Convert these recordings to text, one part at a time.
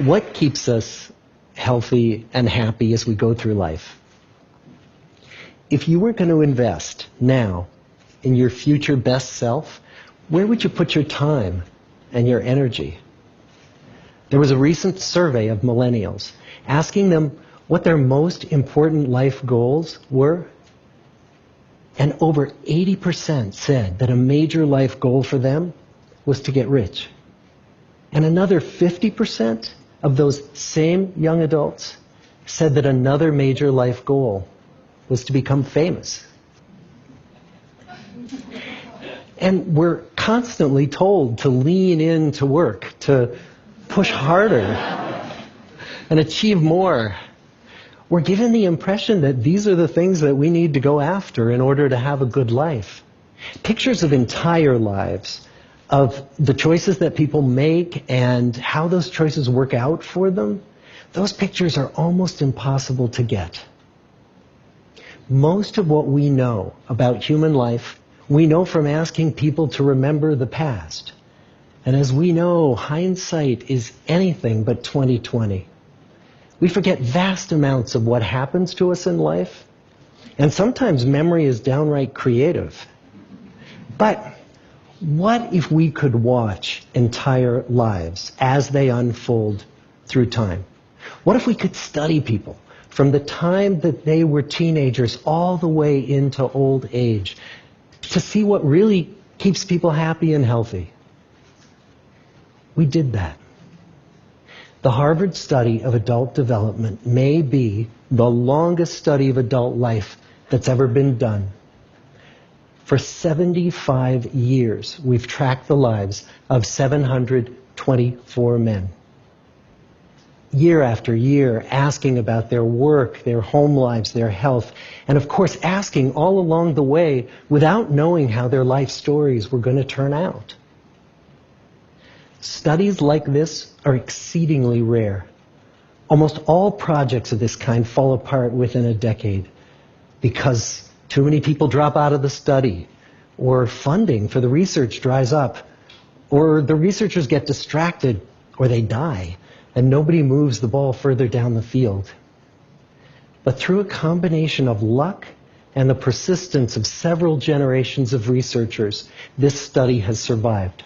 What keeps us healthy and happy as we go through life? If you were going to invest now in your future best self, where would you put your time and your energy? There was a recent survey of millennials asking them what their most important life goals were. And over 80% said that a major life goal for them was to get rich. And another 50% of those same young adults said that another major life goal was to become famous. And we're constantly told to lean into work, to push harder and achieve more. We're given the impression that these are the things that we need to go after in order to have a good life. Pictures of entire lives, of the choices that people make and how those choices work out for them, those pictures are almost impossible to get. Most of what we know about human life, we know from asking people to remember the past. And as we know, hindsight is anything but 20/20. We forget vast amounts of what happens to us in life, and sometimes memory is downright creative. But what if we could watch entire lives as they unfold through time? What if we could study people from the time that they were teenagers all the way into old age to see what really keeps people happy and healthy? We did that. The Harvard study of adult development may be the longest study of adult life that's ever been done. For 75 years, we've tracked the lives of 724 men. Year after year, asking about their work, their home lives, their health, and of course asking all along the way without knowing how their life stories were going to turn out. Studies like this are exceedingly rare. Almost all projects of this kind fall apart within a decade because too many people drop out of the study, or funding for the research dries up, or the researchers get distracted, or they die, and nobody moves the ball further down the field. But through a combination of luck and the persistence of several generations of researchers, this study has survived.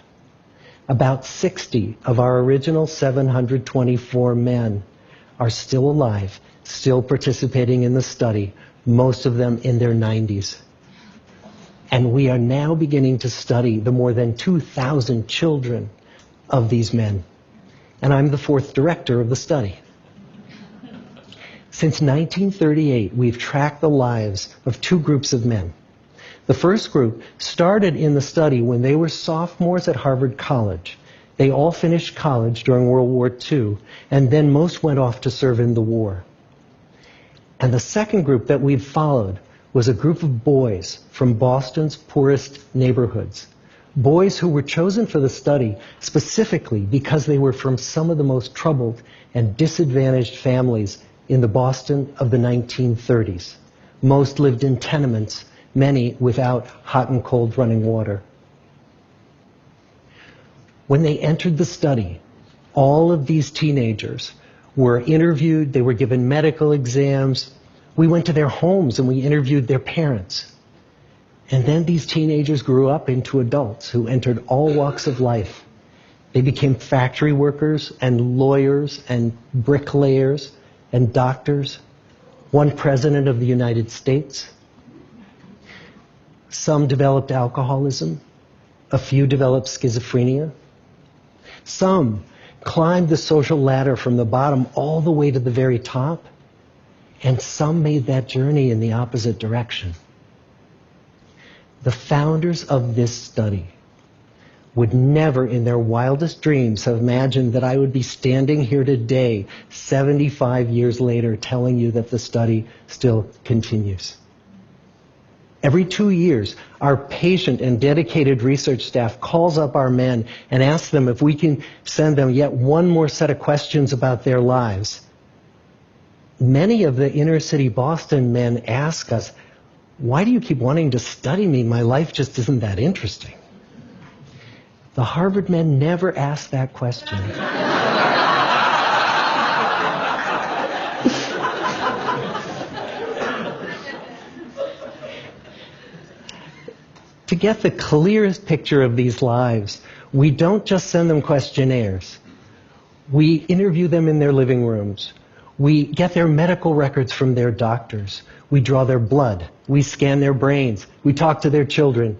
About 60 of our original 724 men are still alive, still participating in the study, most of them in their 90s. And we are now beginning to study the more than 2,000 children of these men. And I'm the fourth director of the study. Since 1938, we've tracked the lives of two groups of men. The first group started in the study when they were sophomores at Harvard College. They all finished college during World War II, and then most went off to serve in the war. And the second group that we've followed was a group of boys from Boston's poorest neighborhoods. Boys who were chosen for the study specifically because they were from some of the most troubled and disadvantaged families in the Boston of the 1930s. Most lived in tenements, many without hot and cold running water. When they entered the study, all of these teenagers were interviewed, they were given medical exams. We went to their homes and we interviewed their parents. And then these teenagers grew up into adults who entered all walks of life. They became factory workers and lawyers and bricklayers and doctors, one president of the United States. Some developed alcoholism. A few developed schizophrenia. Some climbed the social ladder from the bottom all the way to the very top. And some made that journey in the opposite direction. The founders of this study would never in their wildest dreams have imagined that I would be standing here today, 75 years later, telling you that the study still continues. Every 2 years, our patient and dedicated research staff calls up our men and asks them if we can send them yet one more set of questions about their lives. Many of the inner city Boston men ask us, "Why do you keep wanting to study me? My life just isn't that interesting." The Harvard men never asked that question. get the clearest picture of these lives, we don't just send them questionnaires. We interview them in their living rooms. We get their medical records from their doctors. We draw their blood. We scan their brains. We talk to their children.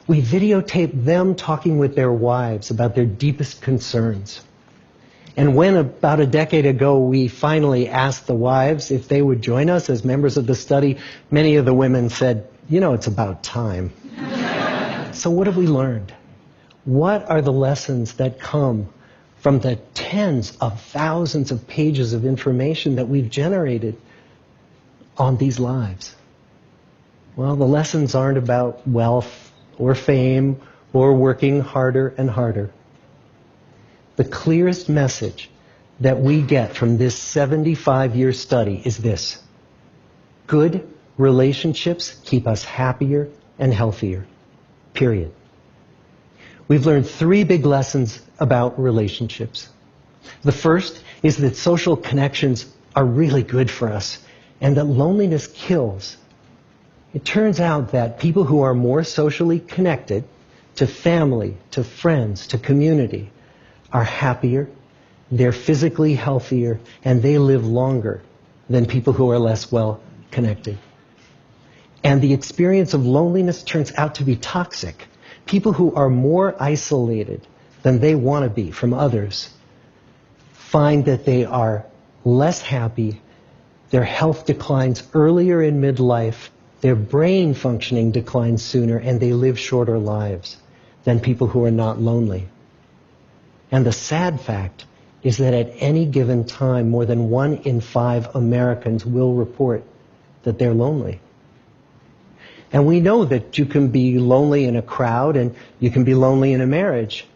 We videotape them talking with their wives about their deepest concerns. And when about a decade ago we finally asked the wives if they would join us as members of the study, many of the women said, "You know, it's about time." So what have we learned? What are the lessons that come from the tens of thousands of pages of information that we've generated on these lives? Well, the lessons aren't about wealth or fame or working harder and harder. The clearest message that we get from this 75-year study is this: good relationships keep us happier and healthier. Period. We've learned 3 big lessons about relationships. The first is that social connections are really good for us and that loneliness kills. It turns out that people who are more socially connected to family, to friends, to community are happier, they're physically healthier, and they live longer than people who are less well connected. And the experience of loneliness turns out to be toxic. People who are more isolated than they want to be from others find that they are less happy, their health declines earlier in midlife, their brain functioning declines sooner, and they live shorter lives than people who are not lonely. And the sad fact is that at any given time, more than 1 in 5 Americans will report that they're lonely. And we know that you can be lonely in a crowd and you can be lonely in a marriage.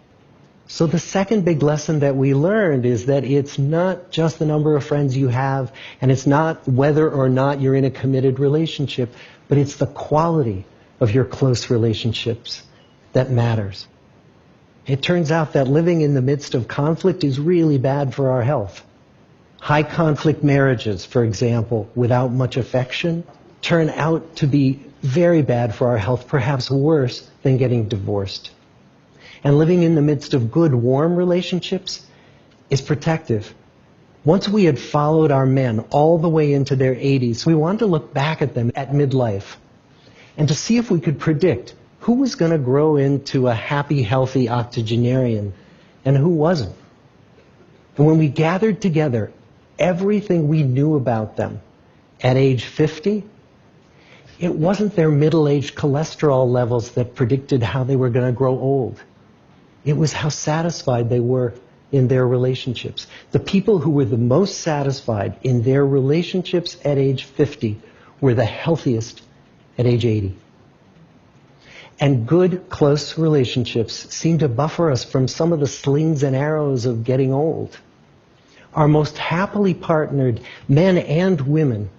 So the second big lesson that we learned is that it's not just the number of friends you have, and it's not whether or not you're in a committed relationship, but it's the quality of your close relationships that matters. It turns out that living in the midst of conflict is really bad for our health. High conflict marriages, for example, without much affection, turn out to be very bad for our health, perhaps worse than getting divorced. And living in the midst of good, warm relationships is protective. Once we had followed our men all the way into their 80s, we wanted to look back at them at midlife and to see if we could predict who was going to grow into a happy, healthy octogenarian and who wasn't. And when we gathered together everything we knew about them at age 50, it wasn't their middle-aged cholesterol levels that predicted how they were going to grow old. It was how satisfied they were in their relationships. The people who were the most satisfied in their relationships at age 50 were the healthiest at age 80. And good, close relationships seem to buffer us from some of the slings and arrows of getting old. Our most happily partnered men and women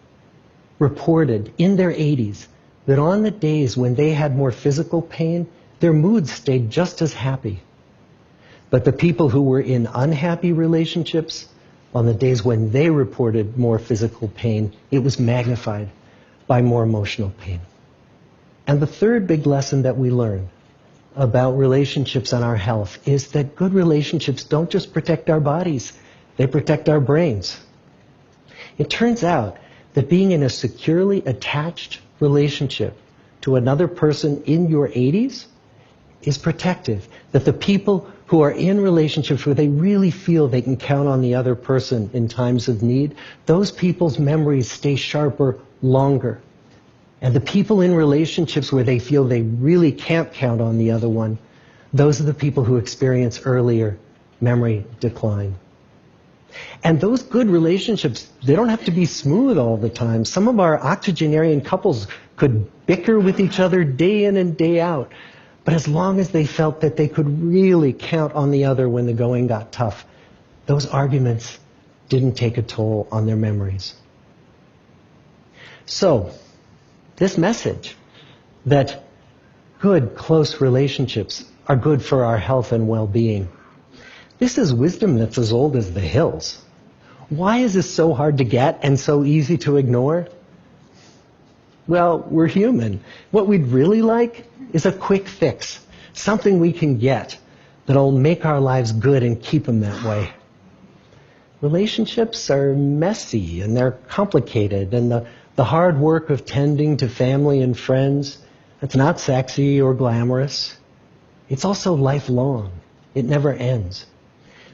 reported in their 80s that on the days when they had more physical pain, their moods stayed just as happy. But the people who were in unhappy relationships, on the days when they reported more physical pain, it was magnified by more emotional pain. And the third big lesson that we learn about relationships and our health is that good relationships don't just protect our bodies, they protect our brains. It turns out that being in a securely attached relationship to another person in your 80s is protective. That the people who are in relationships where they really feel they can count on the other person in times of need, those people's memories stay sharper longer. And the people in relationships where they feel they really can't count on the other one, those are the people who experience earlier memory decline. And those good relationships, they don't have to be smooth all the time. Some of our octogenarian couples could bicker with each other day in and day out. But as long as they felt that they could really count on the other when the going got tough, those arguments didn't take a toll on their memories. So, this message that good, close relationships are good for our health and well-being, this is wisdom that's as old as the hills. Why is this so hard to get and so easy to ignore? Well, we're human. What we'd really like is a quick fix, something we can get that'll make our lives good and keep them that way. Relationships are messy and they're complicated, and the hard work of tending to family and friends, it's not sexy or glamorous. It's also lifelong. It never ends.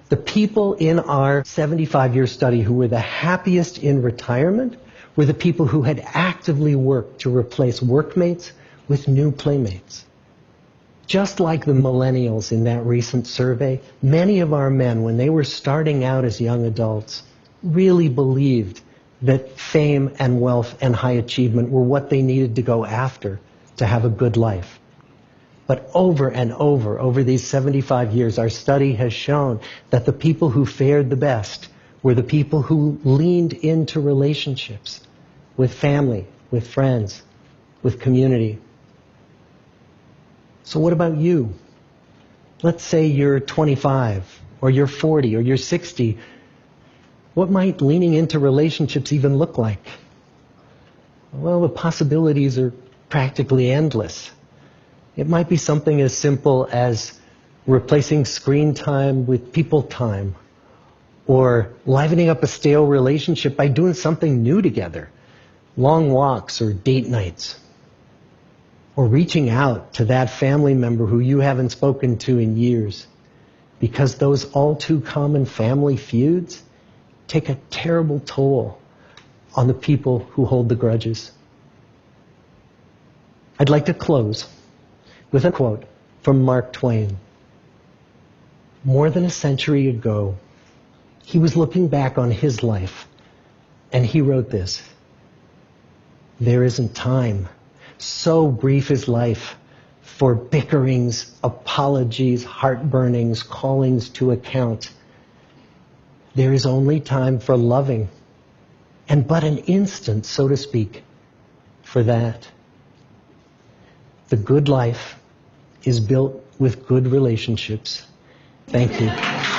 The people in our 75-year study who were the happiest in retirement were the people who had actively worked to replace workmates with new playmates. Just like the millennials in that recent survey, many of our men, when they were starting out as young adults, really believed that fame and wealth and high achievement were what they needed to go after to have a good life. But over and over these 75 years, our study has shown that the people who fared the best were the people who leaned into relationships with family, with friends, with community. So what about you? Let's say you're 25, or you're 40, or you're 60. What might leaning into relationships even look like? Well, the possibilities are practically endless. It might be something as simple as replacing screen time with people time, or livening up a stale relationship by doing something new together, long walks or date nights, or reaching out to that family member who you haven't spoken to in years, because those all too common family feuds take a terrible toll on the people who hold the grudges. I'd like to close with a quote from Mark Twain. More than a century ago, he was looking back on his life, and he wrote this: "There isn't time. So brief is life for bickerings, apologies, heartburnings, callings to account. There is only time for loving, and but an instant, so to speak, for that. The good life is built with good relationships." Thank you.